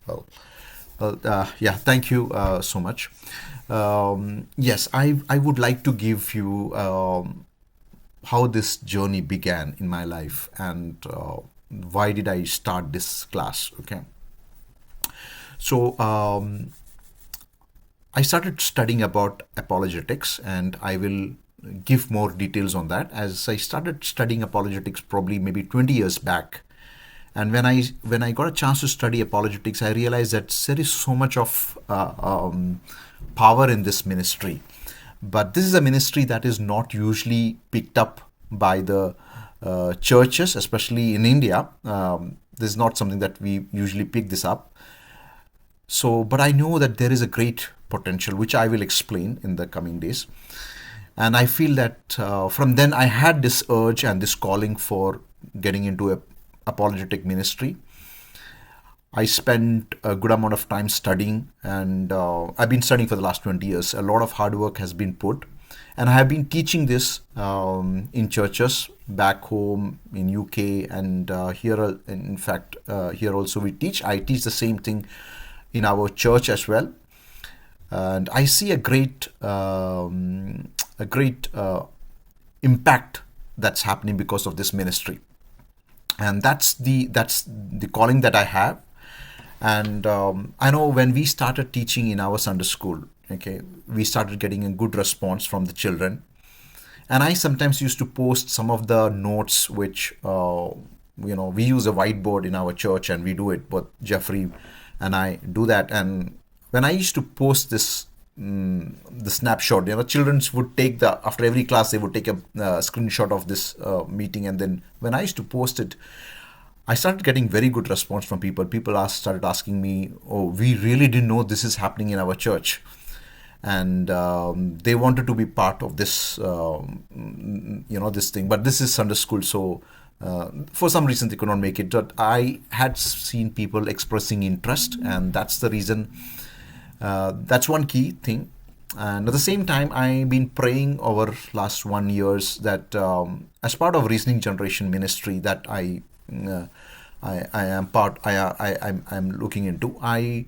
Well, yeah, thank you so much. Yes, I would like to give you how this journey began in my life and why did I start this class. Okay, so I started studying about apologetics, and I will give more details on that. As I started studying apologetics, probably maybe 20 years back, and when I got a chance to study apologetics, I realized that there is so much of power in this ministry. But this is a ministry that is not usually picked up by the churches, especially in India. This is not something that we usually pick this up. So, but I know that there is a great potential, which I will explain in the coming days. And I feel that from then I had this urge and this calling for getting into a apologetic ministry. I spent a good amount of time studying, and I've been studying for the last 20 years. A lot of hard work has been put, and I have been teaching this in churches back home in UK and here. In fact, here also we teach. I teach the same thing in our church as well, and I see a great impact that's happening because of this ministry, and that's the calling that I have. And I know when we started teaching in our Sunday school, okay, we started getting a good response from the children. And I sometimes used to post some of the notes which, we use a whiteboard in our church, and we do it, but Jeffrey and I do that. And when I used to post this, the snapshot, children would take after every class, they would take a screenshot of this meeting. And then when I used to post it, I started getting very good response from people. Started asking me, "Oh, we really didn't know this is happening in our church," and they wanted to be part of this, this thing. But this is Sunday school, so for some reason they could not make it. But I had seen people expressing interest, and that's the reason. That's one key thing. And at the same time, I've been praying over last 1 years that as part of Reasoning Generation Ministry that uh, I am part I'm looking into. I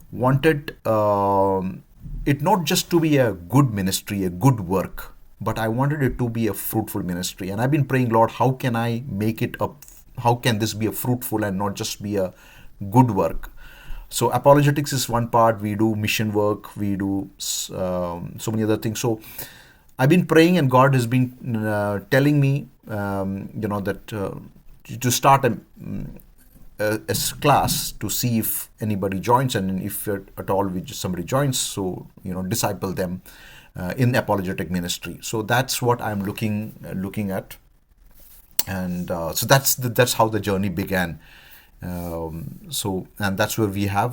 wanted it not just to be a good ministry, a good work, but I wanted it to be a fruitful ministry. And I've been praying, Lord, how can I make it up? How can this be a fruitful and not just be a good work? So apologetics is one part. We do mission work. We do so many other things. So I've been praying, and God has been telling me, that to start a class to see if anybody joins, and if at all somebody joins, so disciple them in apologetic ministry. So that's what I'm looking at, and so that's how the journey began. And that's where we had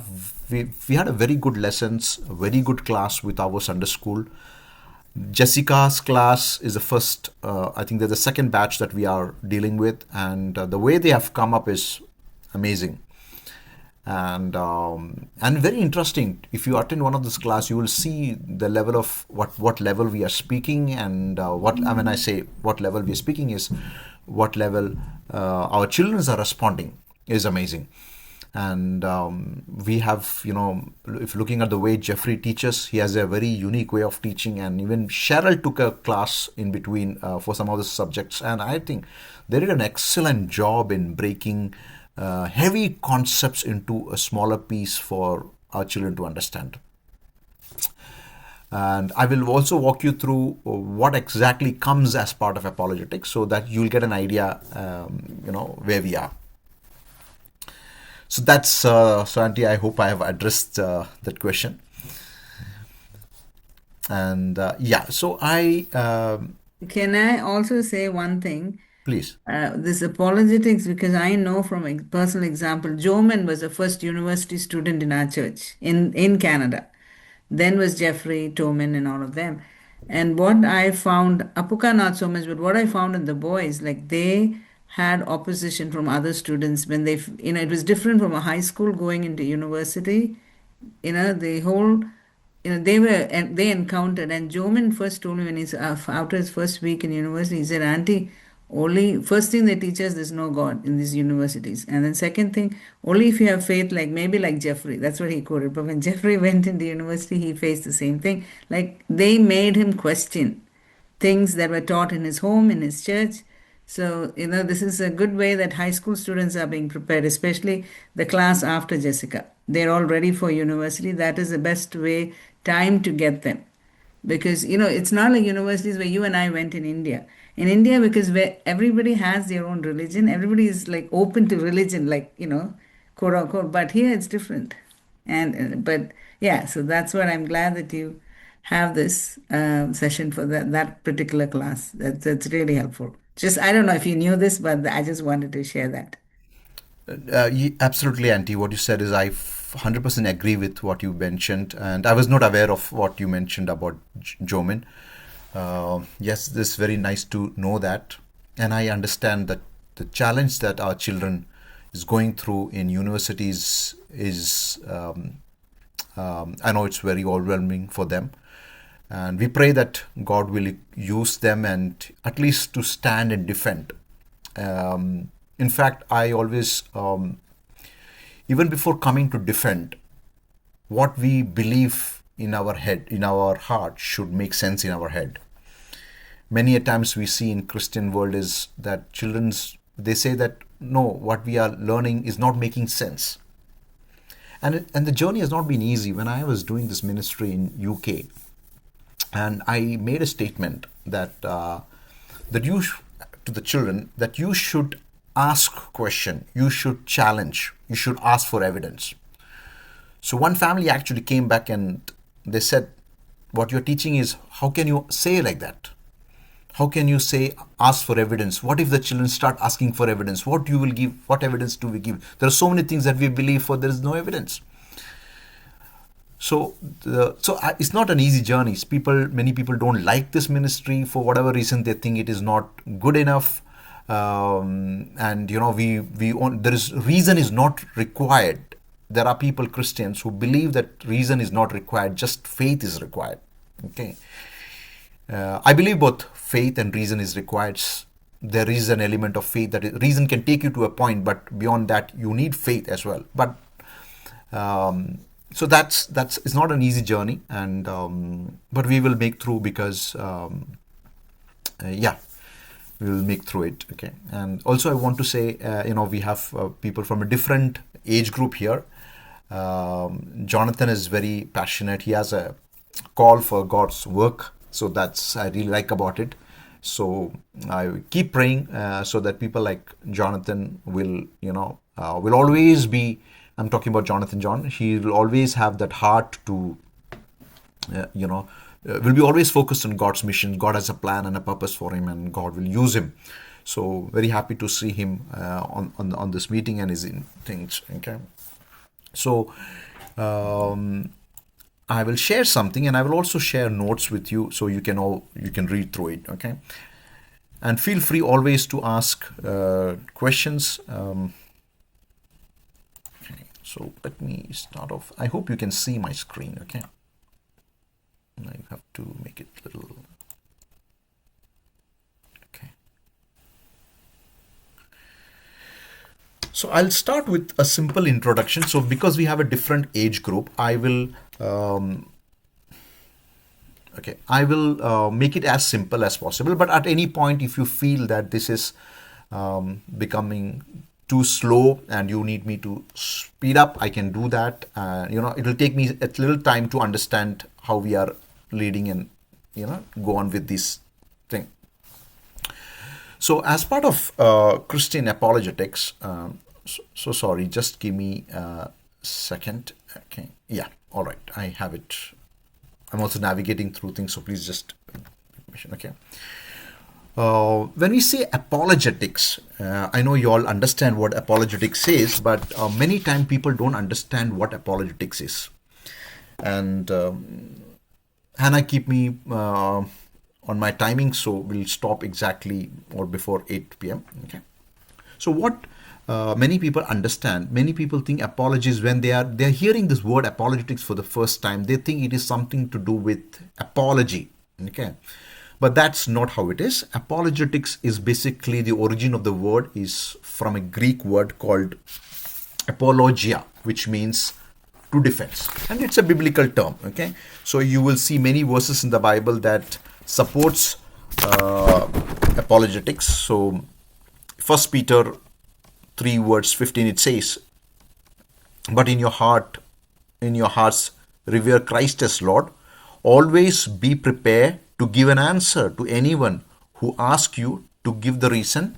a very good lessons, a very good class with our Sunday school. Jessica's class is the first. I think they're the second batch that we are dealing with, and the way they have come up is amazing, and very interesting. If you attend one of this class, you will see the level of what level we are speaking, and when I say what level we are speaking is what level our children are responding is amazing. And we have, if looking at the way Jeffrey teaches, he has a very unique way of teaching. And even Cheryl took a class in between for some of the subjects, and I think they did an excellent job in breaking heavy concepts into a smaller piece for our children to understand. And I will also walk you through what exactly comes as part of apologetics, so that you'll get an idea, where we are. So that's so Auntie, I hope I have addressed that question. And yeah, so I Can I also say one thing? please. This apologetics, because I know from a personal example, Joman was the first university student in our church in Canada. Then was Jeffrey, Toman, and all of them. And what I found, Apuka not so much, but what I found in the boys, like they had opposition from other students when it was different from a high school going into university. The whole, they encountered. And Joman first told me when he's after his first week in university, he said, "Auntie, Only first thing they teach us, there's no God in these universities. And then second thing, only if you have faith, like maybe like Jeffrey, that's what he quoted. But when Jeffrey went into university, he faced the same thing. Like they made him question things that were taught in his home, in his church. So, this is a good way that high school students are being prepared, especially the class after Jessica. They're all ready for university. That is the best way, time to get them. Because, it's not like universities where you and I went in India. In India, because where everybody has their own religion, everybody is like open to religion, like, quote unquote. But here it's different. But yeah, so that's what I'm glad that you have this session for that particular class. That's really helpful. Just I don't know if you knew this, but I just wanted to share that. Absolutely, Auntie. What you said is 100% agree with what you mentioned, and I was not aware of what you mentioned about Jomin. Yes, this is very nice to know that, and I understand that the challenge that our children is going through in universities is I know it's very overwhelming for them, and we pray that God will use them and at least to stand and defend. In fact, I always, even before coming to defend, what we believe in our head, in our heart, should make sense in our head. Many a times we see in Christian world is that children's, they say that no, what we are learning is not making sense. And the journey has not been easy. When I was doing this ministry in UK, and I made a statement that that to the children that you should ask question, you should challenge, you should ask for evidence. So one family actually came back and they said, "What you're teaching is how can you say like that? How can you say ask for evidence? What if the children start asking for evidence? What you will give? What evidence do we give? There are so many things that we believe for there is no evidence." So it's not an easy journey. Many people don't like this ministry for whatever reason. They think it is not good enough, and there is reason is not required. There are people, Christians, who believe that reason is not required, just faith is required. Okay, I believe both faith and reason is required. There is an element of faith reason can take you to a point, but beyond that, you need faith as well. But so that's it's not an easy journey, and but we will make through because yeah, we will make through it. Okay, and also I want to say we have people from a different age group here. Jonathan is very passionate. He has a call for God's work, so that's I really like about it. So I keep praying so that people like Jonathan will will always be. I'm talking about Jonathan John. He will always have that heart to, will be always focused on God's mission. God has a plan and a purpose for him, and God will use him. So very happy to see him on this meeting and his things. Okay, so I will share something, and I will also share notes with you, so you can read through it. Okay, and feel free always to ask questions. So let me start off. I hope you can see my screen, okay? I have to make it a little, okay. So I'll start with a simple introduction. So because we have a different age group, I will, make it as simple as possible. But at any point, if you feel that this is becoming too slow and you need me to speed up, I can do that. It will take me a little time to understand how we are leading and go on with this thing. So as part of Christian apologetics, so sorry, just give me a second. Okay, yeah, all right, I have it. I'm also navigating through things, so please just okay. When we say apologetics, I know you all understand what apologetics is, but many times people don't understand what apologetics is. And Hannah, keep me on my timing, so we'll stop exactly or before 8 p.m. Okay. So what many people understand, many people think apologies when they're hearing this word apologetics for the first time, they think it is something to do with apology. Okay. But that's not how it is. Apologetics is basically, the origin of the word is from a Greek word called apologia, which means to defense, and it's a biblical term. Okay, so you will see many verses in the Bible that supports uh, apologetics. So First Peter 3 verse 15, it says, but in your hearts revere Christ as Lord. Always be prepared to give an answer to anyone who asks you to give the reason.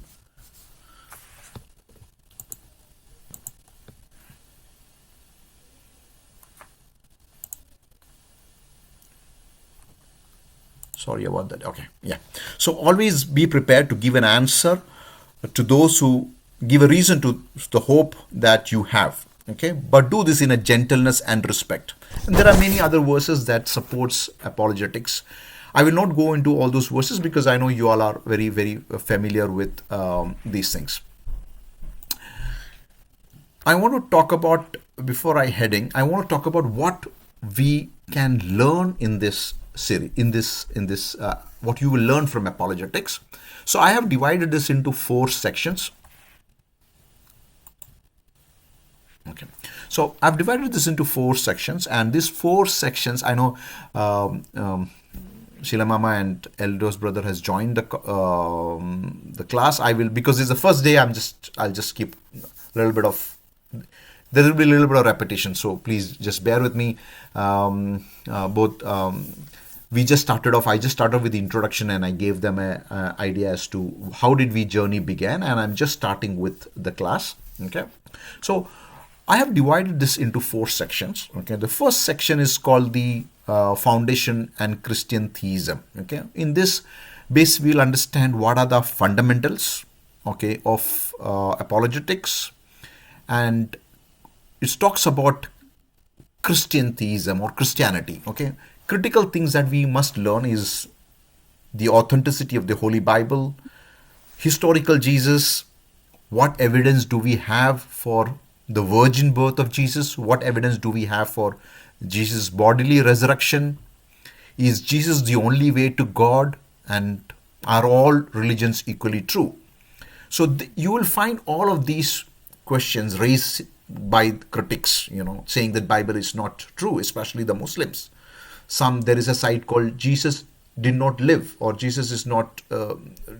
Sorry about that. Okay, yeah. So always be prepared to give an answer to those who give a reason to the hope that you have. Okay, but do this in a gentleness and respect. And there are many other verses that supports apologetics. I will not go into all those verses because I know you all are very, very familiar with these things. I want to talk about, before I heading, I want to talk about what we can learn in this series, in this what you will learn from apologetics. So I have divided this into 4 sections. Okay, so I've divided this into 4 sections, and these 4 sections, I know Sheila Mama and Eldo's brother has joined the class. I will, because it's the first day. I'll just keep a little bit of, there will be a little bit of repetition, so please just bear with me. Both we just started off. I just started with the introduction, and I gave them a idea as to how did we journey began, and I'm just starting with the class. Okay, so I have divided this into 4 sections. Okay, the first section is called the foundation and Christian theism. Okay, in this base we'll understand what are the fundamentals, okay, of apologetics, and it talks about Christian theism or Christianity. Okay, critical things that we must learn is the authenticity of the Holy Bible, historical Jesus, what evidence do we have for the virgin birth of Jesus, what evidence do we have for Jesus' bodily resurrection, is Jesus the only way to God, and are all religions equally true? So you will find all of these questions raised by critics, saying that Bible is not true, especially the Muslims. There is a site called Jesus did not live, or Jesus is not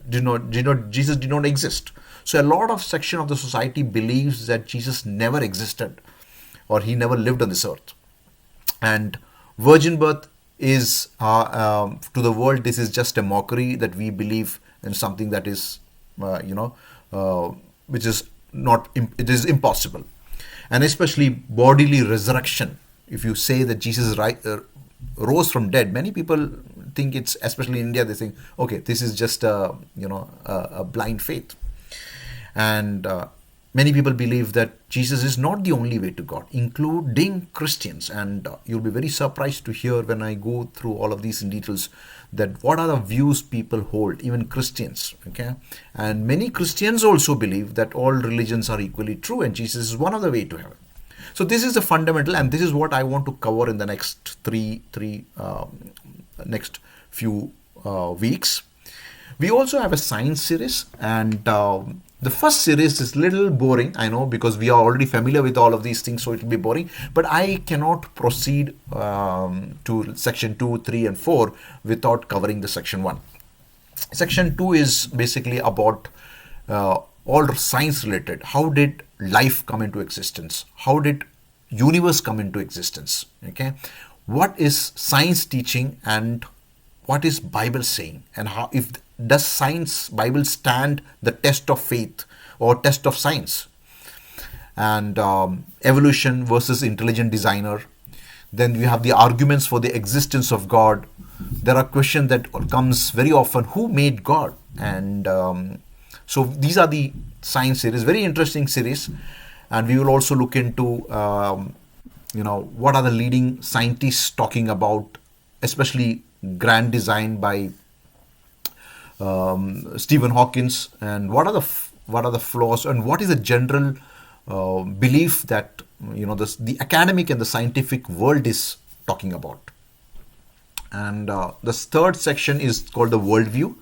Jesus did not exist. So a lot of section of the society believes that Jesus never existed, or he never lived on this earth. And virgin birth is to the world, this is just a mockery, that we believe in something that is which is not, it is impossible. And especially bodily resurrection, if you say that Jesus rose from dead, many people think it's, especially in India, they think, okay, this is just a blind faith. And many people believe that Jesus is not the only way to God, including Christians. And you'll be very surprised to hear when I go through all of these in details, that what are the views people hold, even Christians. Okay, and many Christians also believe that all religions are equally true, and Jesus is one of the way to heaven. So this is the fundamental, and this is what I want to cover in the next next few weeks. We also have a science series, and the first series is little boring, I know, because we are already familiar with all of these things, so it will be boring. But I cannot proceed to section 2, 3, and 4 without covering the section 1. Section 2 is basically about all science related. How did life come into existence? How did universe come into existence? Okay, what is science teaching, and what is Bible saying, and how, if does science Bible stand the test of faith or test of science? And evolution versus intelligent designer. Then we have the arguments for the existence of God. There are questions that comes very often: who made God? And so these are the science series, very interesting series. And we will also look into what are the leading scientists talking about, especially grand design by Stephen Hawkins, and what are the flaws, and what is the general belief that the academic and the scientific world is talking about. And the third section is called the worldview.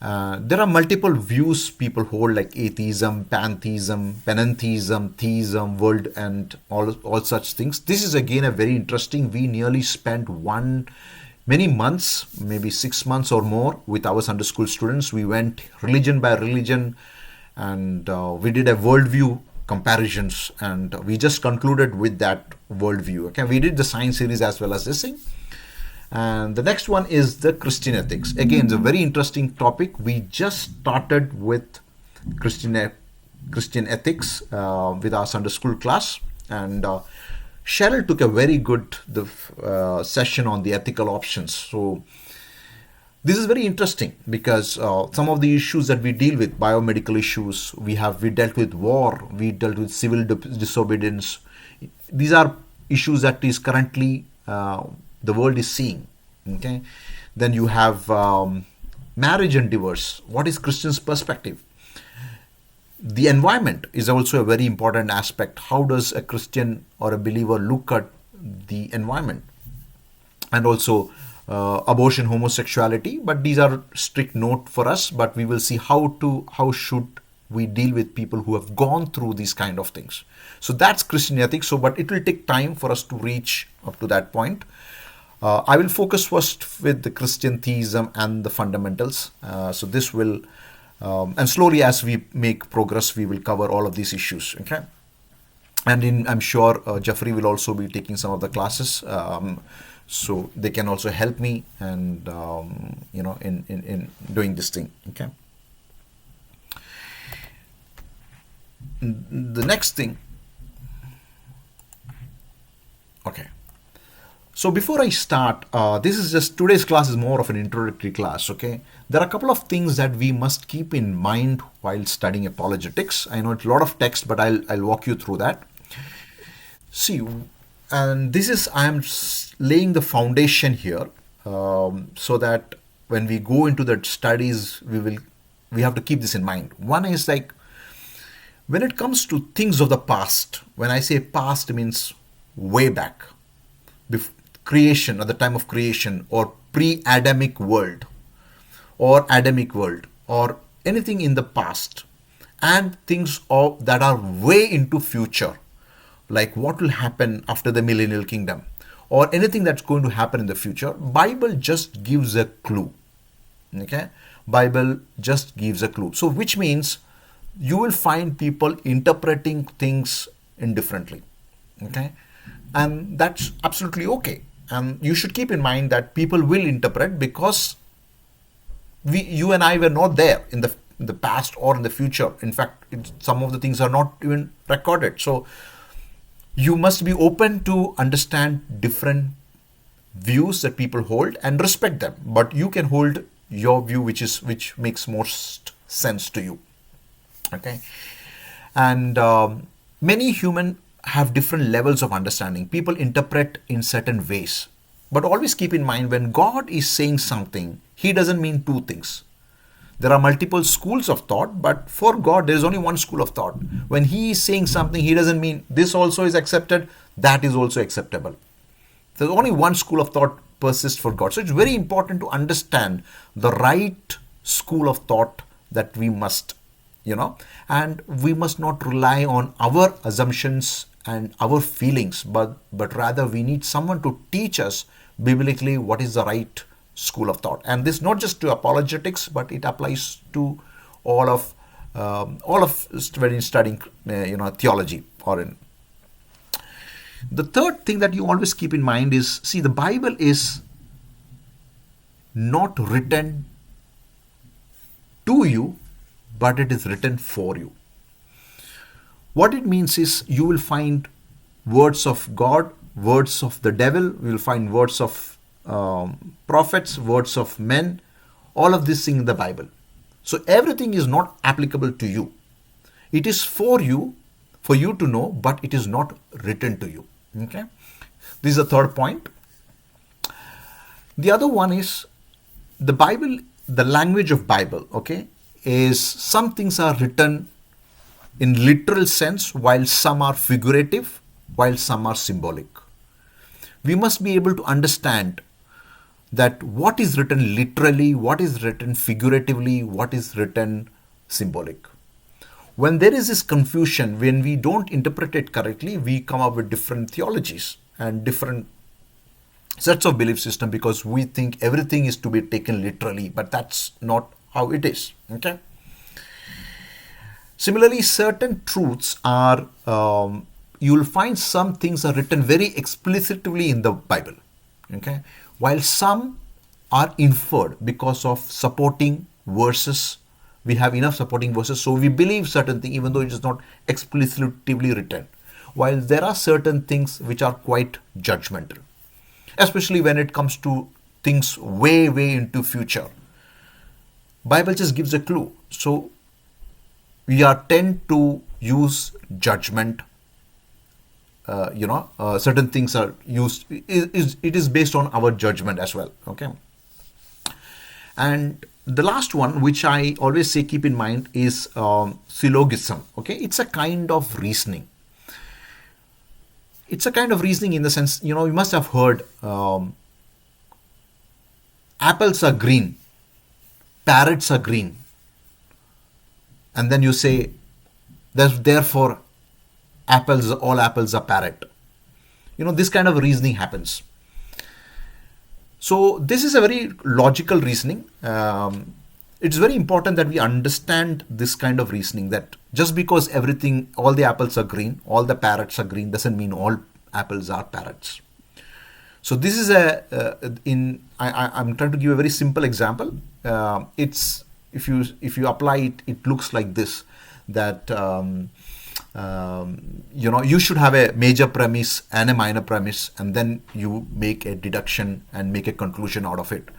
There are multiple views people hold, like atheism, pantheism, panentheism, theism, world, and all such things. This is again a very interesting. We nearly spent many months, maybe 6 months or more, with our Sunday school students. We went religion by religion, and we did a worldview comparisons, and we just concluded with that worldview. Okay, we did the science series as well as this thing. And the next one is the Christian ethics. Again, it's a very interesting topic. We just started with Christian ethics with our Sunday school class, and Cheryl took a very good session on the ethical options. So this is very interesting because some of the issues that we deal with, biomedical issues, we dealt with war, we dealt with civil disobedience. These are issues that is currently the world is seeing. Okay, then you have marriage and divorce. What is Christian's perspective? The environment is also a very important aspect. How does a Christian or a believer look at the environment? And also abortion, homosexuality, but these are strict note for us, but we will see how should we deal with people who have gone through these kind of things. So that's Christian ethics. So but it will take time for us to reach up to that point. I will focus first with the Christian theism and the fundamentals. So this will and slowly as we make progress, we will cover all of these issues. Okay, and I'm sure Jeffrey will also be taking some of the classes, so they can also help me and in doing this thing. Okay, the next thing. Okay. So before I start, today's class is more of an introductory class, okay? There are a couple of things that we must keep in mind while studying apologetics. I know it's a lot of text, but I'll walk you through that. See, and I'm laying the foundation here, so that when we go into the studies, we have to keep this in mind. One is like, when it comes to things of the past, when I say past, it means way back, before creation, at the time of creation, or pre-Adamic world, or Adamic world, or anything in the past, and things that are way into future, like what will happen after the millennial kingdom, or anything that's going to happen in the future. Bible just gives a clue. Okay, Bible just gives a clue. So which means you will find people interpreting things indifferently. Okay, and that's absolutely okay. And you should keep in mind that people will interpret because you and I were not there in the past or in the future. In fact, some of the things are not even recorded. So you must be open to understand different views that people hold and respect them. But you can hold your view, which makes most sense to you. Okay, and many human have different levels of understanding. People interpret in certain ways. But always keep in mind, when God is saying something, He doesn't mean two things. There are multiple schools of thought, but for God, there is only one school of thought. When He is saying something, He doesn't mean this also is accepted, that is also acceptable. There's only one school of thought persists for God. So it's very important to understand the right school of thought that we must, and we must not rely on our assumptions and our feelings, but rather we need someone to teach us biblically what is the right school of thought. And this not just to apologetics, but it applies to all of when studying theology. Or in the third thing that you always keep in mind is, see, the Bible is not written to you, but it is written for you. What it means is, you will find words of God, words of the devil, you will find words of prophets, words of men, all of this thing in the Bible. So everything is not applicable to you. It is for you to know, but it is not written to you. Okay, this is the third point. The other one is, the Bible, the language of Bible, okay, is some things are written in literal sense, while some are figurative, while some are symbolic. We must be able to understand that what is written literally, what is written figuratively, what is written symbolic. When there is this confusion, when we don't interpret it correctly, we come up with different theologies and different sets of belief system because we think everything is to be taken literally, but that's not how it is. Okay. Similarly, certain truths are, you'll find some things are written very explicitly in the Bible, okay, while some are inferred because of supporting verses. We have enough supporting verses, so we believe certain thing even though it is not explicitly written. While there are certain things which are quite judgmental, especially when it comes to things way into future. Bible just gives a clue. So we are tend to use judgment. Certain things are used. It is based on our judgment as well. Okay. And the last one, which I always say keep in mind, is syllogism. Okay, it's a kind of reasoning. It's a kind of reasoning in the sense, you must have heard apples are green, parrots are green, and then you say, therefore, all apples are parrot. This kind of reasoning happens. So this is a very logical reasoning. It's very important that we understand this kind of reasoning, that just because all the apples are green, all the parrots are green, doesn't mean all apples are parrots. So this is I'm trying to give a very simple example. It's if you apply it, it looks like this, that you should have a major premise and a minor premise, and then you make a deduction and make a conclusion out of it.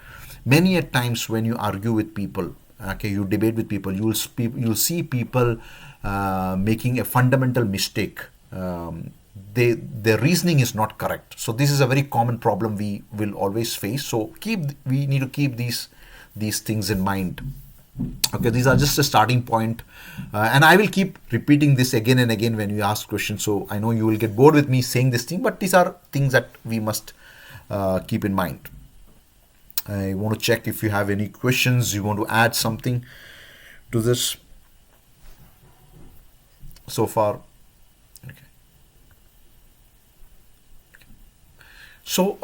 Many a times when you argue with people, okay, you debate with people, you'll see people making a fundamental mistake. Their reasoning is not correct. So this is a very common problem we will always face. So we need to keep these things in mind. Okay, these are just a starting point, and I will keep repeating this again and again when you ask questions. So I know you will get bored with me saying this thing, but these are things that we must keep in mind. I want to check if you have any questions, you want to add something to this so far. Okay. So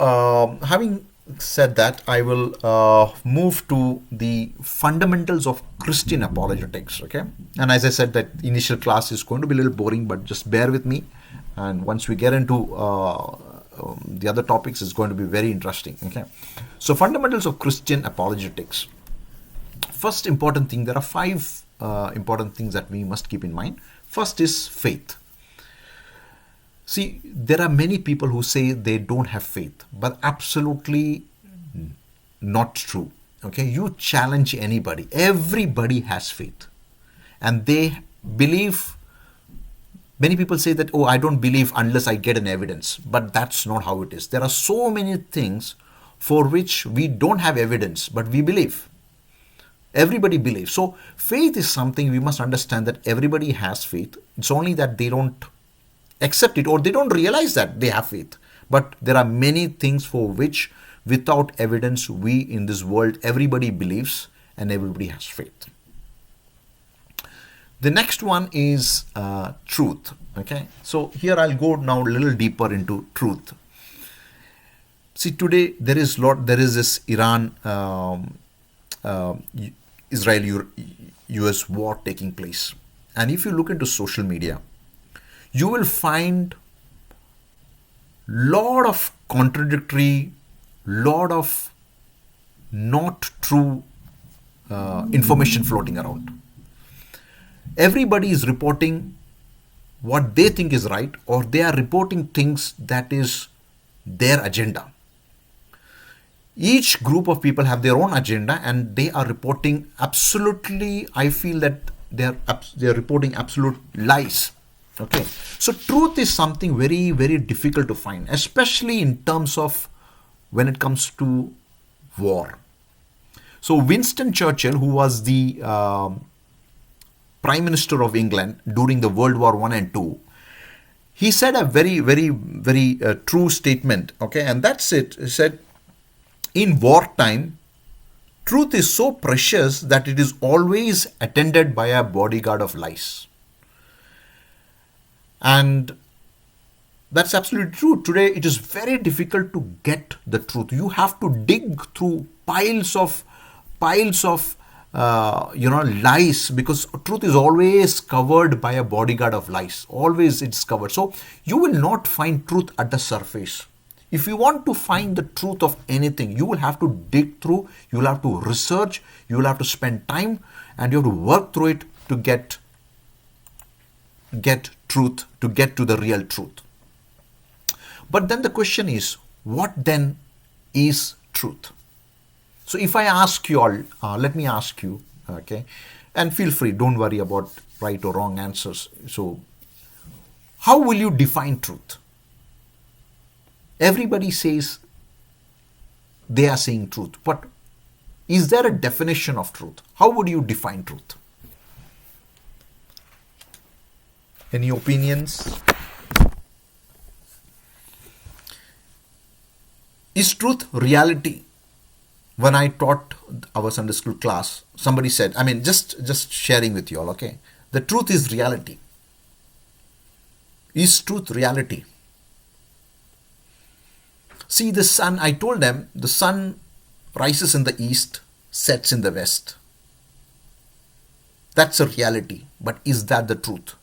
having said that, I will move to the fundamentals of Christian apologetics. Okay, and as I said, that initial class is going to be a little boring, but just bear with me, and once we get into the other topics, it's going to be very interesting. Okay, so fundamentals of Christian apologetics. First important thing, there are 5 important things that we must keep in mind. First is faith. See, there are many people who say they don't have faith, but absolutely not true. Okay, you challenge anybody, everybody has faith, and they believe. Many people say that, I don't believe unless I get an evidence, but that's not how it is. There are so many things for which we don't have evidence, but we believe. Everybody believes. So faith is something we must understand, that everybody has faith. It's only that they don't accept it, or they don't realize that they have faith. But there are many things for which, without evidence, we in this world, everybody believes and everybody has faith. The next one is truth. Okay, so here I'll go now a little deeper into truth. See, today there is this Iran Israel-US war taking place, and if you look into social media, you will find lot of contradictory, lot of not true information floating around. Everybody is reporting what they think is right, or they are reporting things that is their agenda. Each group of people have their own agenda, and they are reporting absolutely, I feel that they are reporting absolute lies. Okay, so truth is something very, very difficult to find, especially in terms of when it comes to war. So Winston Churchill, who was the Prime Minister of England during the World War I and II, he said a very, very, very true statement. Okay, and that's it. He said, In wartime, truth is so precious that it is always attended by a bodyguard of lies. And that's absolutely true. Today, it is very difficult to get the truth. You have to dig through piles of lies, because truth is always covered by a bodyguard of lies. Always it's covered. So you will not find truth at the surface. If you want to find the truth of anything, you will have to dig through. You will have to research. You will have to spend time, and you have to work through it to get truth, to get to the real truth. But then the question is, what then is truth? So if I ask you all, let me ask you, okay, and feel free, don't worry about right or wrong answers. So how will you define truth? Everybody says they are saying truth, but is there a definition of truth? How would you define truth? Any opinions? Is truth reality? When I taught our Sunday school class, somebody said, just sharing with you all, okay? The truth is reality. Is truth reality? See, the sun, I told them, the sun rises in the east, sets in the west. That's a reality. But is that the truth?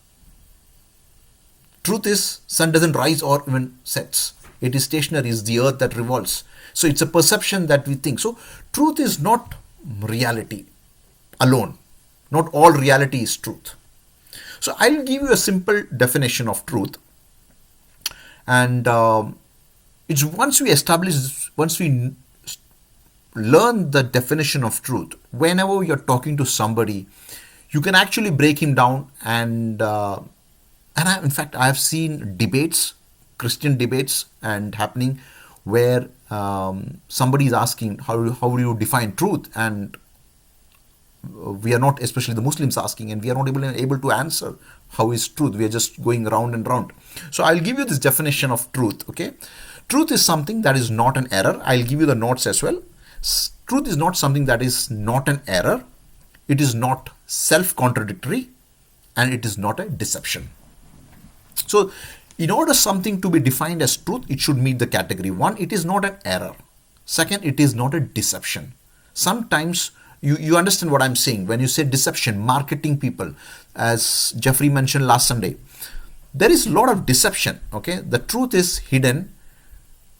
Truth is, sun doesn't rise or even sets. It is stationary. It's the earth that revolves. So it's a perception that we think. So truth is not reality alone. Not all reality is truth. So I'll give you a simple definition of truth. And it's once we learn the definition of truth, whenever you're talking to somebody, you can actually break him down. In fact, I have seen debates, Christian debates, and happening where somebody is asking, how do you define truth? And we are not, especially the Muslims, asking, and we are not able to answer how is truth. We are just going round and round. So I'll give you this definition of truth. Okay, truth is something that is not an error. I'll give you the notes as well. Truth is not something that is not an error. It is not self-contradictory, and it is not a deception. So in order something to be defined as truth, it should meet the category. One, it is not an error. Second, it is not a deception. Sometimes you understand what I'm saying. When you say deception, marketing people, as Jeffrey mentioned last Sunday, there is a lot of deception. Okay, the truth is hidden.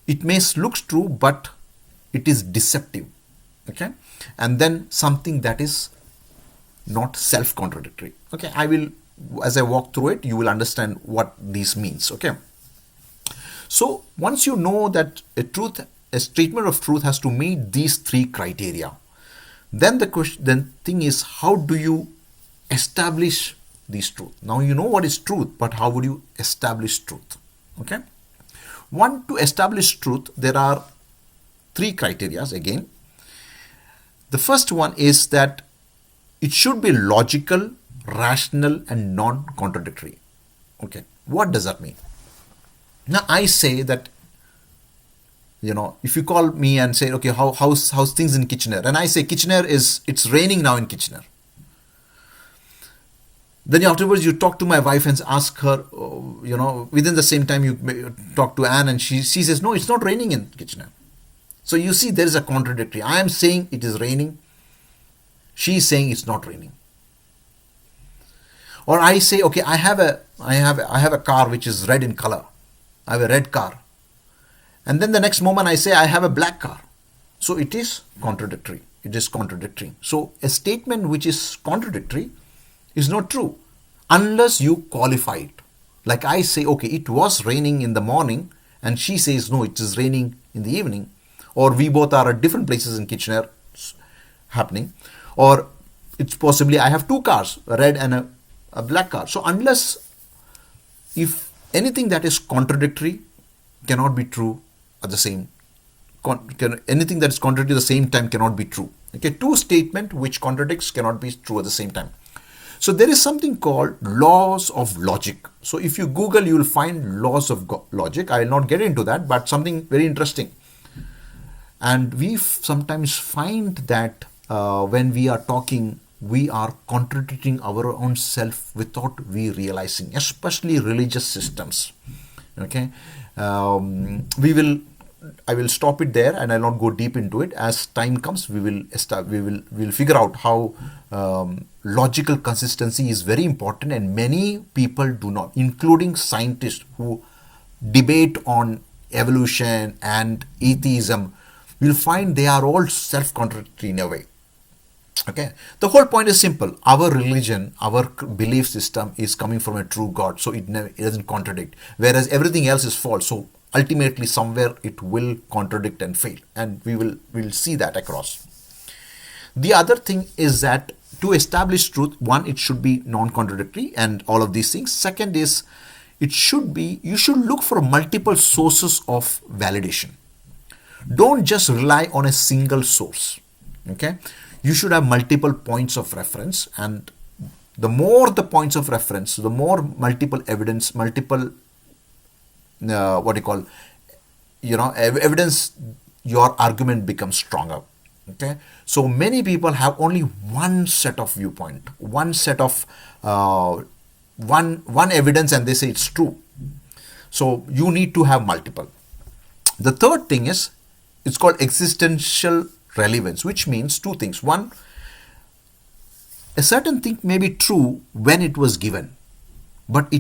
It may look true, but it is deceptive. Okay, and then something that is not self-contradictory. Okay, I will, as I walk through it, you will understand what this means. Okay, so once you know that a statement of truth has to meet these three criteria, then the thing is, how do you establish this truth? Now you know what is truth, but how would you establish truth? Okay, one, to establish truth, there are three criteria again. The first one is that it should be logical, rational, and non-contradictory. Okay, what does that mean? Now I say that, if you call me and say, okay, how's things in Kitchener, and I say it's raining now in Kitchener. Then afterwards you talk to my wife and ask her, within the same time you talk to Anne, and she says, no, it's not raining in Kitchener. So you see, there is a contradictory. I am saying it is raining. She is saying it's not raining. Or I say, okay, I have a car which is red in color. I have a red car. And then the next moment I say I have a black car. So it is contradictory. It is contradictory. So a statement which is contradictory is not true unless you qualify it. Like I say, okay, it was raining in the morning, and she says, no, it is raining in the evening. Or we both are at different places in Kitchener happening. Or it's possibly I have two cars, a red and a black car. So if anything that is contradictory cannot be true at the same, anything that is contradictory at the same time cannot be true. Okay, two statements which contradicts cannot be true at the same time. So there is something called laws of logic. So if you Google, you will find laws of logic. I will not get into that, but something very interesting. And we sometimes find that when we are talking, we are contradicting our own self without we realizing, especially religious systems. Okay, we will. I will stop it there, and I'll not go deep into it. As time comes, we'll figure out how logical consistency is very important, and many people do not, including scientists who debate on evolution and atheism. We'll find they are all self-contradictory in a way. Okay, the whole point is simple. Our religion, our belief system is coming from a true God, so it doesn't contradict, whereas everything else is false. So ultimately somewhere it will contradict and fail, and we'll see that across. The other thing is that to establish truth, one, it should be non-contradictory and all of these things. Second is, you should look for multiple sources of validation. Don't just rely on a single source. Okay, you should have multiple points of reference, and the more the points of reference, the more multiple evidence, multiple what do you call, evidence, your argument becomes stronger. Okay, so many people have only one set of viewpoint, one set of one evidence, and they say it's true. So you need to have multiple. The third thing is, it's called existential relevance, which means two things. One, a certain thing may be true when it was given, but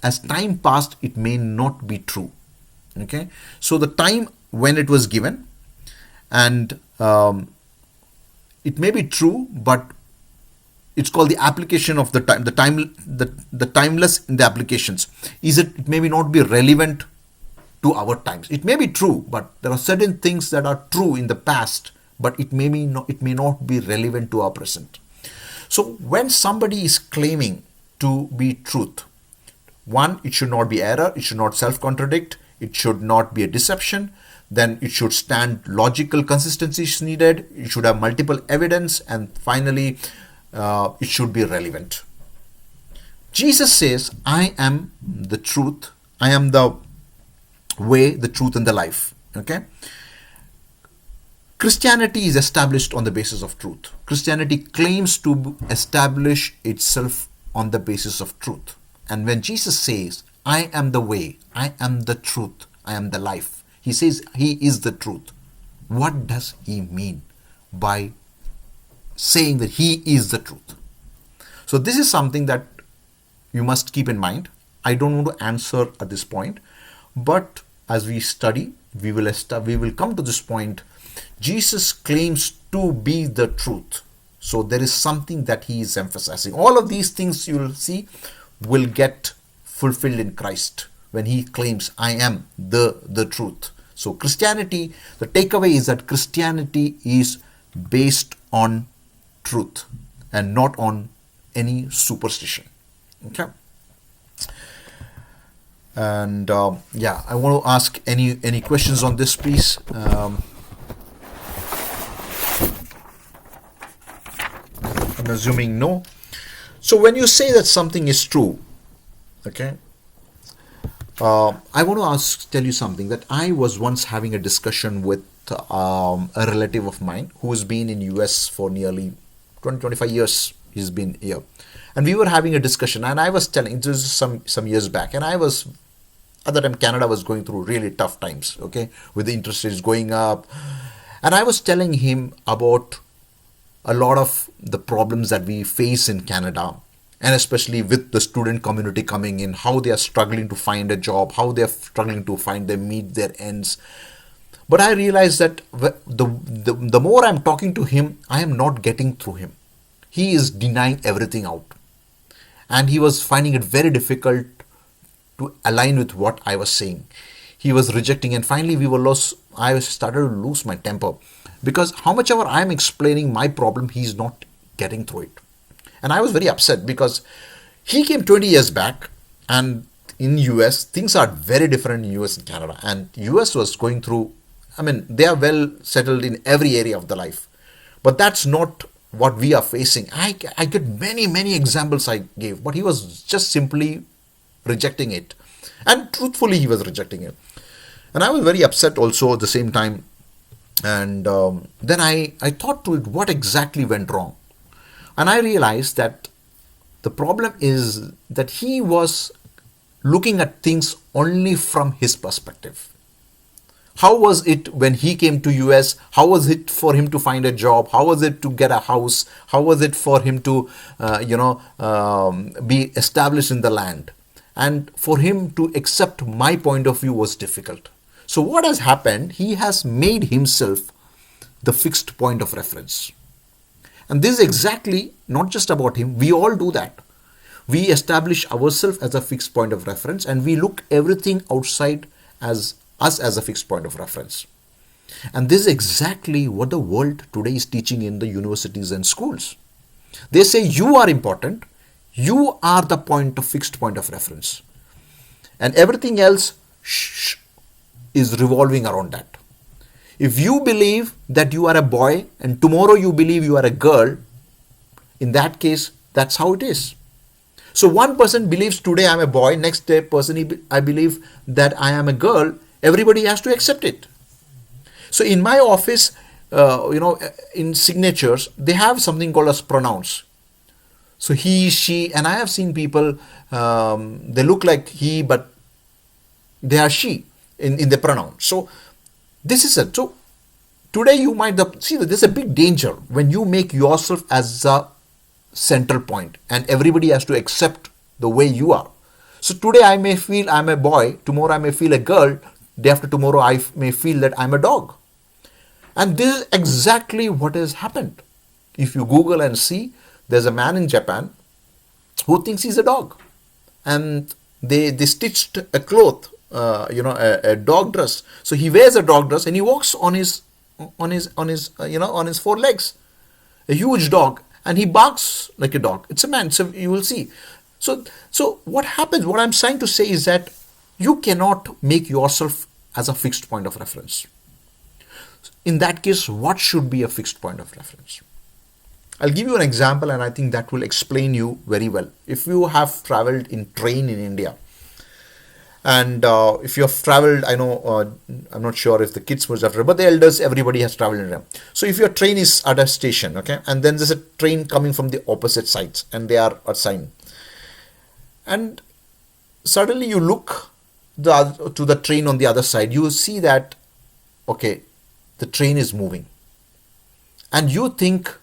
as time passed, it may not be true. Okay, so the time when it was given, and it may be true, but it's called the application of the time, the timeless in the applications. It may not be relevant to our times. It may be true, but there are certain things that are true in the past, but it may not be relevant to our present. So when somebody is claiming to be truth, one, it should not be error, it should not self-contradict, it should not be a deception, then it should stand logical consistency is needed, it should have multiple evidence, and finally it should be relevant. Jesus says, I am the truth, I am the way, the truth, and the life. Okay, Christianity is established on the basis of truth. Christianity claims to establish itself on the basis of truth. And when Jesus says, I am the way, I am the truth, I am the life, he says he is the truth. What does he mean by saying that he is the truth? So this is something that you must keep in mind. I don't want to answer at this point, but as we study, we will come to this point. Jesus claims to be the truth. So there is something that he is emphasizing. All of these things you will see will get fulfilled in Christ when he claims, I am the truth. So Christianity, the takeaway is that Christianity is based on truth and not on any superstition. Okay. And I want to ask any questions on this, please. I'm assuming no. So when you say that something is true, okay, I want to tell you something, that I was once having a discussion with a relative of mine who has been in US for nearly 20-25 years. He's been here, and we were having a discussion, and I was telling, this is some years back, and at the time Canada was going through really tough times, okay, with the interest rates going up, and I was telling him about a lot of the problems that we face in Canada, and especially with the student community coming in, how they are struggling to find a job, how they are struggling to meet their ends. But I realized that the more I'm talking to him, I am not getting through him. He is denying everything out, and he was finding it very difficult to align with what I was saying. He was rejecting, and finally I started to lose my temper, because how much ever I'm explaining my problem, he's not getting through it. And I was very upset, because he came 20 years back, and in US things are very different in US and Canada, and US was going through, they are well settled in every area of the life, but that's not what we are facing. I get many examples I gave, but he was just simply rejecting it, and truthfully he was rejecting it. And I was very upset also at the same time, And then I thought to it, what exactly went wrong? And I realized that the problem is that he was looking at things only from his perspective. How was it when he came to US? How was it for him to find a job? How was it to get a house? How was it for him to be established in the land? And for him to accept my point of view was difficult. So what has happened, he has made himself the fixed point of reference. And this is exactly not just about him, we all do that. We establish ourselves as a fixed point of reference, and we look everything outside as us as a fixed point of reference. And this is exactly what the world today is teaching in the universities and schools. They say you are important, you are the fixed point of reference, and everything else is revolving around that. If you believe that you are a boy and tomorrow you believe you are a girl, in that case, that's how it is. So one person believes today I'm a boy, next day person I believe that I am a girl. Everybody has to accept it. So in my office, in signatures, they have something called as pronouns. So he, she, and I have seen people, they look like he, but they are she in the pronoun. So this is it. So today you might see that there's a big danger when you make yourself as a central point and everybody has to accept the way you are. So today I may feel I'm a boy, tomorrow I may feel a girl, day after tomorrow I may feel that I'm a dog. And this is exactly what has happened. If you Google and see, there's a man in Japan who thinks he's a dog, and they stitched a cloth, a dog dress. So he wears a dog dress and he walks on his four legs, a huge dog, and he barks like a dog. It's a man. So you will see. So what happens? What I'm trying to say is that you cannot make yourself as a fixed point of reference. In that case, what should be a fixed point of reference? I'll give you an example, and I think that will explain you very well. If you have traveled in train in India, and if you have traveled, I know, I'm not sure if the kids must have traveled, but the elders, everybody has traveled in India. So if your train is at a station, okay, and then there's a train coming from the opposite sides, and they are assigned, and suddenly you look to the train on the other side, you will see that, okay, the train is moving, and you think,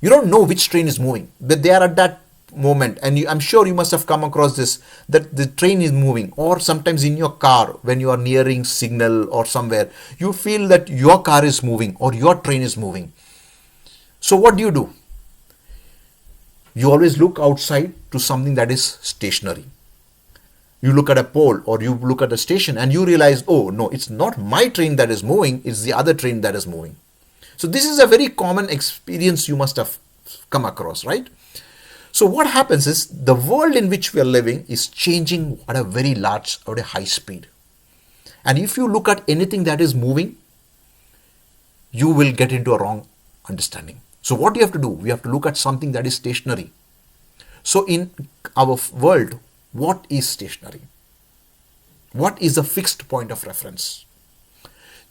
you don't know which train is moving, but they are at that moment, and I'm sure you must have come across this, that the train is moving. Or sometimes in your car, when you are nearing signal or somewhere, you feel that your car is moving or your train is moving. So what do? You always look outside to something that is stationary. You look at a pole or you look at a station and you realize, oh no, it's not my train that is moving, it's the other train that is moving. So this is a very common experience you must have come across, right? So what happens is the world in which we are living is changing at a very large or a high speed. And if you look at anything that is moving, you will get into a wrong understanding. So what do you have to do? We have to look at something that is stationary. So in our world, what is stationary? What is a fixed point of reference?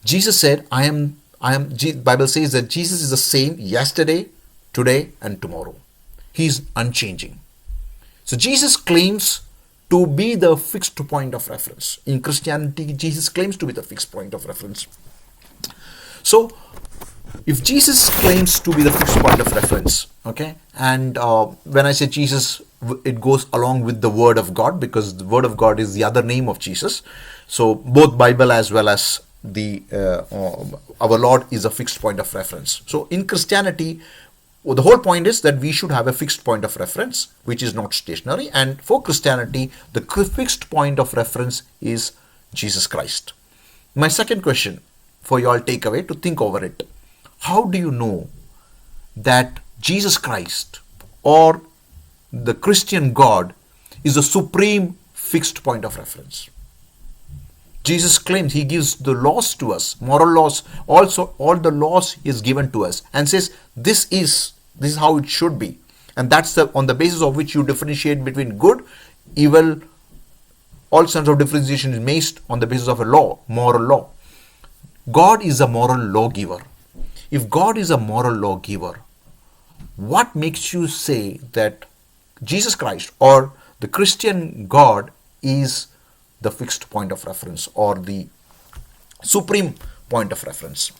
Jesus said, Bible says that Jesus is the same yesterday, today, and tomorrow. He is unchanging. So Jesus claims to be the fixed point of reference. In Christianity, Jesus claims to be the fixed point of reference. So if Jesus claims to be the fixed point of reference, okay, and when I say Jesus, it goes along with the Word of God, because the Word of God is the other name of Jesus. So both Bible as well as our Lord is a fixed point of reference. So in Christianity, the whole point is that we should have a fixed point of reference, which is not stationary. And for Christianity, the fixed point of reference is Jesus Christ. My second question for you all takeaway to think over it. How do you know that Jesus Christ or the Christian God is the supreme fixed point of reference? Jesus claims he gives the laws to us, moral laws, also all the laws is given to us, and says this is how it should be. And that's on the basis of which you differentiate between good, evil. All sorts of differentiation is based on the basis of a law, moral law. God is a moral lawgiver. If God is a moral lawgiver, what makes you say that Jesus Christ or the Christian God is the fixed point of reference or the supreme point of reference?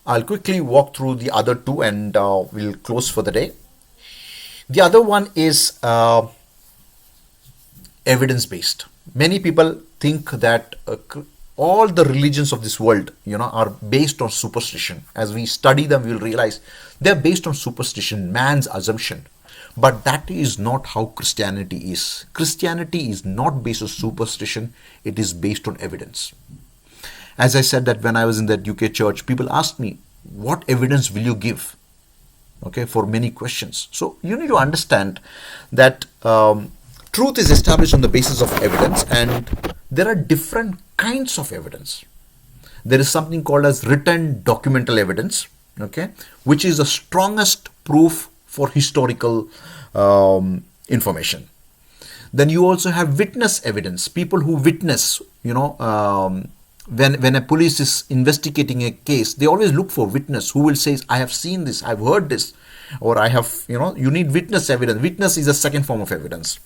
I'll quickly walk through the other two and we'll close for the day. The other one is evidence based. Many people think that all the religions of this world, are based on superstition. As we study them, we will realize they're based on superstition, man's assumption. But that is not how Christianity is. Christianity is not based on superstition, it is based on evidence. As I said that when I was in that UK church, people asked me, what evidence will you give? Okay, for many questions. So you need to understand that truth is established on the basis of evidence, and there are different kinds of evidence. There is something called as written documental evidence, okay, which is the strongest proof for historical information. Then you also have witness evidence, people who witness, when a police is investigating a case, they always look for witness who will say, I have seen this, I've heard this, or I have, you need witness evidence. Witness is a second form of evidence.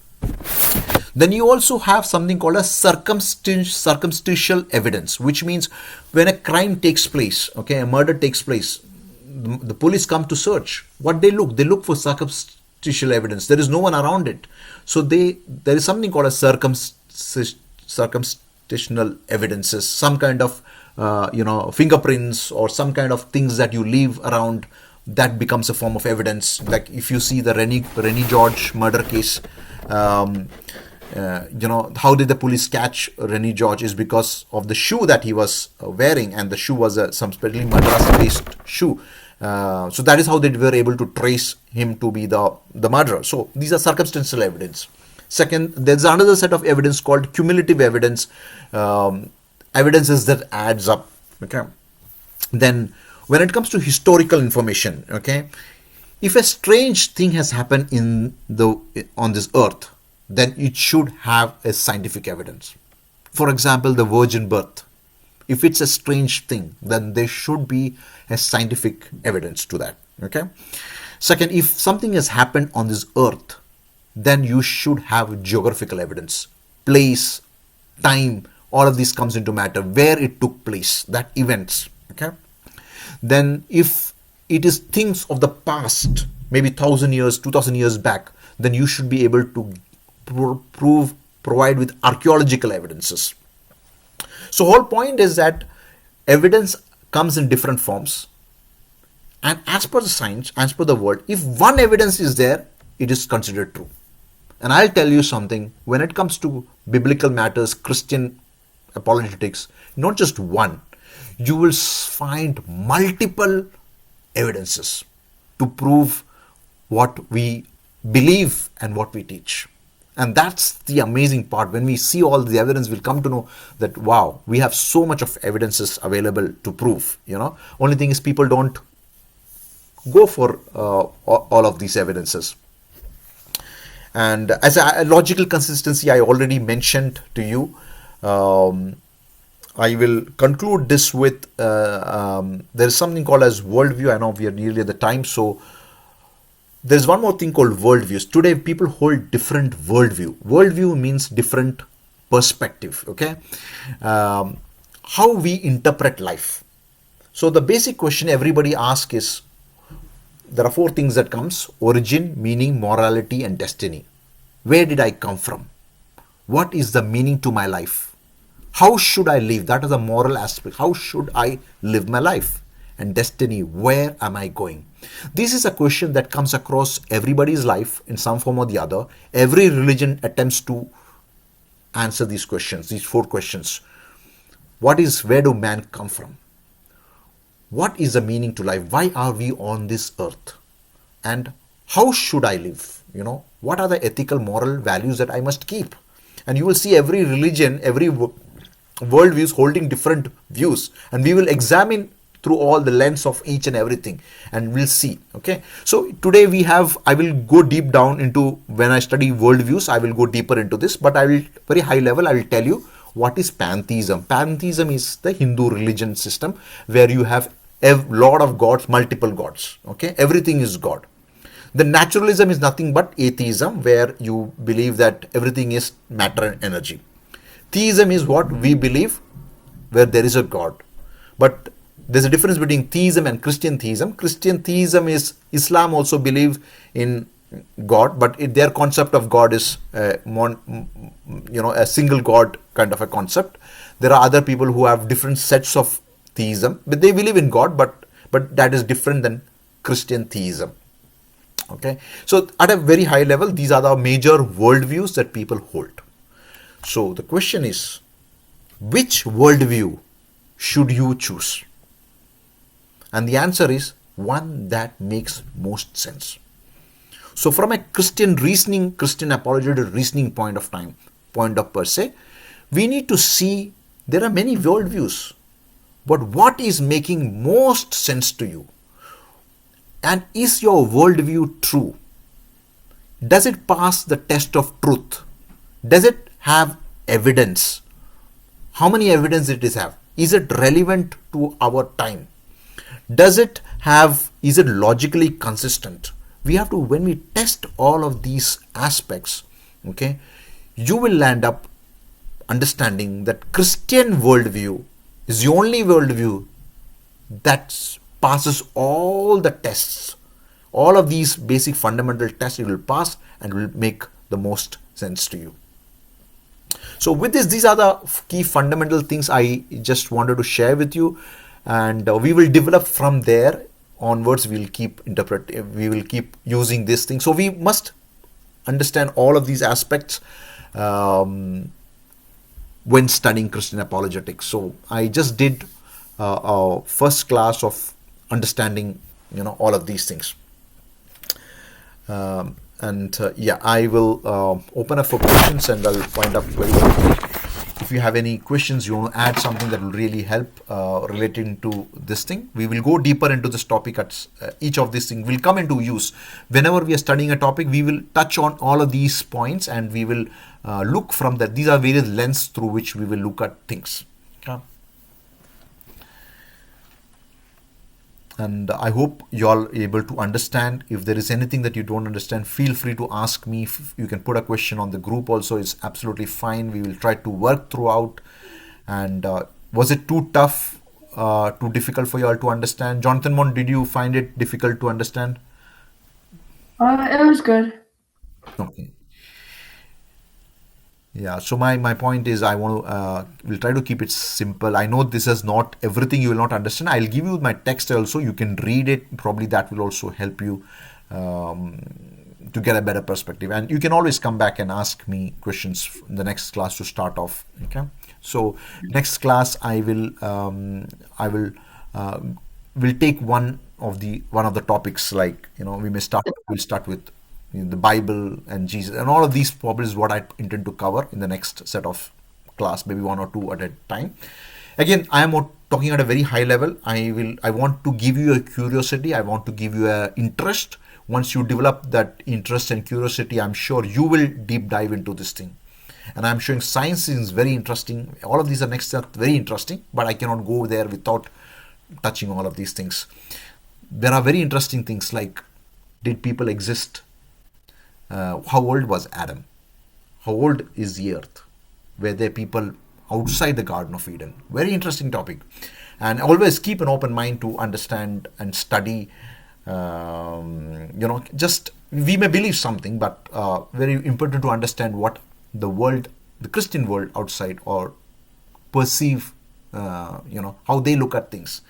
Then you also have something called a circumstantial evidence, which means when a crime takes place, okay, a murder takes place, the police come to search. What they look for circumstantial evidence. There is no one around it. So there is something called a circumstantial evidences, some kind of fingerprints or some kind of things that you leave around, that becomes a form of evidence. Like if you see the Rennie George murder case, how did the police catch Rennie George is because of the shoe that he was wearing, and the shoe was some specially Madras based shoe. So that is how they were able to trace him to be the murderer. So these are circumstantial evidence. Second, there's another set of evidence called cumulative evidence, evidences that adds up. Okay. Then when it comes to historical information, okay, if a strange thing has happened on this earth, then it should have a scientific evidence. For example, the virgin birth. If it's a strange thing, then there should be a scientific evidence to that. Okay. Second, if something has happened on this earth, then you should have geographical evidence. Place, time, all of this comes into matter. Where it took place, that events. Okay. Then if it is things of the past, maybe 1,000 years, 2,000 years back, then you should be able to provide with archaeological evidences. So whole point is that evidence comes in different forms, and as per the science, as per the world, if one evidence is there, it is considered true. And I'll tell you something, when it comes to biblical matters, Christian apologetics, not just one, you will find multiple evidences to prove what we believe and what we teach. And that's the amazing part. When we see all the evidence, we'll come to know that, wow, we have so much of evidences available to prove. Only thing is people don't go for all of these evidences. And as a logical consistency, I already mentioned to you. I will conclude this with there is something called as worldview. I know we are nearly at the time, so there's one more thing called worldviews. Today, people hold different worldview. Worldview means different perspective. Okay, how we interpret life. So the basic question everybody asks is, there are four things that comes: origin, meaning, morality, and destiny. Where did I come from? What is the meaning to my life? How should I live? That is a moral aspect. How should I live my life? And destiny, where am I going? This is a question that comes across everybody's life in some form or the other. Every religion attempts to answer these questions, these four questions. Where do man come from? What is the meaning to life? Why are we on this earth? And how should I live? What are the ethical, moral values that I must keep? And you will see every religion, every worldview is holding different views. And we will examine through all the lens of each and everything, and we'll see. Okay, so today I will go deep down into, when I study worldviews, I will go deeper into this, but I will, very high level, I will tell you What is pantheism? Pantheism is the Hindu religion system where you have a lot of gods, multiple gods. Okay, everything is God. The naturalism is nothing but atheism, where you believe that everything is matter and energy. Theism is what we believe, where there is a God. But there's a difference between theism and Christian theism. Christian theism is Islam also believes in God, but their concept of God is a single God kind of a concept. There are other people who have different sets of theism, but they believe in God, but that is different than Christian theism. Okay, so at a very high level, these are the major worldviews that people hold. So the question is, which worldview should you choose? And the answer is one that makes most sense. So from a Christian reasoning, Christian apologetic reasoning point of per se, we need to see there are many worldviews, but what is making most sense to you? And is your worldview true? Does it pass the test of truth? Does it have evidence? How many evidence it is have? Is it relevant to our time? Is it logically consistent? We have to, when we test all of these aspects, okay, you will land up understanding that Christian worldview is the only worldview that passes all the tests. All of these basic fundamental tests it will pass and will make the most sense to you. So with this, these are the key fundamental things I just wanted to share with you, and we will develop from there onwards. We will keep using this thing. So we must understand all of these aspects when studying Christian apologetics. So I just did a first class of understanding, all of these things. And I will open up for questions, and I'll wind up very quickly. If you have any questions, you want to add something that will really help relating to this thing, we will go deeper into this topic. At each of these things will come into use whenever we are studying a topic. We will touch on all of these points, and we will look from that. These are various lenses through which we will look at things. Okay. And I hope you all are able to understand. If there is anything that you don't understand, feel free to ask me. You can put a question on the group also. It's absolutely fine. We will try to work throughout. And was it too tough, too difficult for you all to understand? Jonathan Mon, did you find it difficult to understand? It was good. Okay. Yeah, so my point is I want to we'll try to keep it simple. I know this is not everything you will not understand. I'll give you my text also. You can read it. Probably that will also help you um, to get a better perspective. And you can always come back and ask me questions in the next class to start off. Okay. So next class I uh, will take one of the topics, like we'll start with the Bible and Jesus, and all of these probably is what I intend to cover in the next set of class, maybe one or two at a time. Again, I am talking at a very high level. I want to give you a curiosity. I want to give you a interest. Once you develop that interest and curiosity, I'm sure you will deep dive into this thing. And I'm showing science is very interesting. All of these are next step very interesting, but I cannot go there without touching all of these things. There are very interesting things like, did people exist? How old was Adam? How old is the earth? Were there people outside the Garden of Eden? Very interesting topic. And always keep an open mind to understand and study. Just we may believe something, but very important to understand what the world, the Christian world outside, or perceive, how they look at things.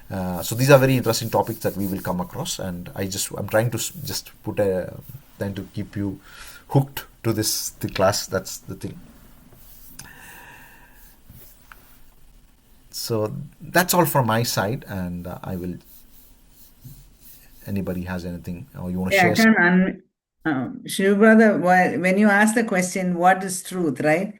So these are very interesting topics that we will come across, and I'm trying to just trying to keep you hooked to the class. That's the thing. So that's all from my side, and I will. Anybody has anything or you want to Yeah, share? I can Shiv brother, when you ask the question, what is truth, right?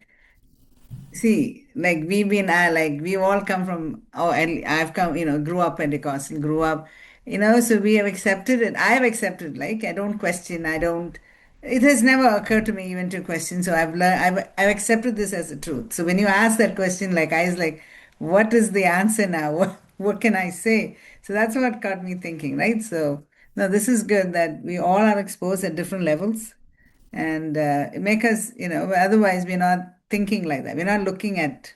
See, like we all come from, and I've come, grew up Pentecostal, grew up, so we have accepted it. I have accepted, like, I don't question, I don't. It has never occurred to me even to question. So I've learned, I've accepted this as a truth. So when you ask that question, like I was like, what is the answer now? What can I say? So that's what got me thinking, right? So no, this is good that we all are exposed at different levels, and it make us, otherwise we're not thinking like that. We're not looking at.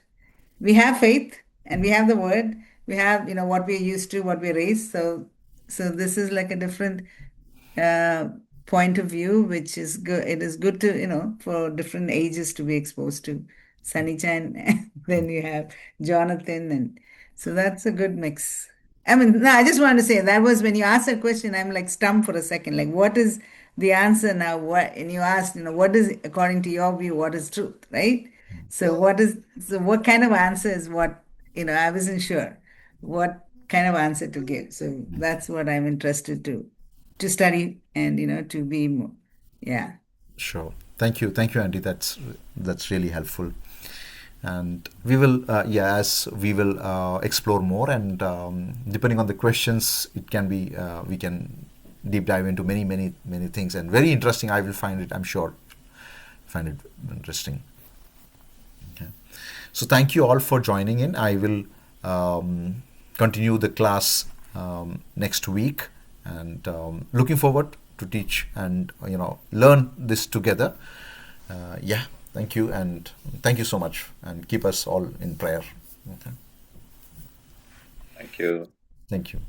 We have faith and we have the word. We have, what we're used to, what we're raised. So this is like a different uh, point of view, which is good. It is good to, for different ages to be exposed to Sunny Chan. And then you have Jonathan. And so that's a good mix. I mean, no, I just want to say that was when you asked that question, I'm like stumped for a second. Like, what is the answer now? And you asked, what is, according to your view, what is truth, right? So what kind of answer is what, I wasn't sure what kind of answer to give. So that's what I'm interested to study and to be more. Yeah. Sure. Thank you, Andy. That's really helpful. And we will, as we will explore more, and depending on the questions, it can be we can deep dive into many things, and very interesting. I will find it. I'm sure find it interesting. Okay. So thank you all for joining in. I will continue the class next week, and looking forward to teach and learn this together. Yeah, thank you, and thank you so much, and keep us all in prayer. Okay. Thank you. Thank you.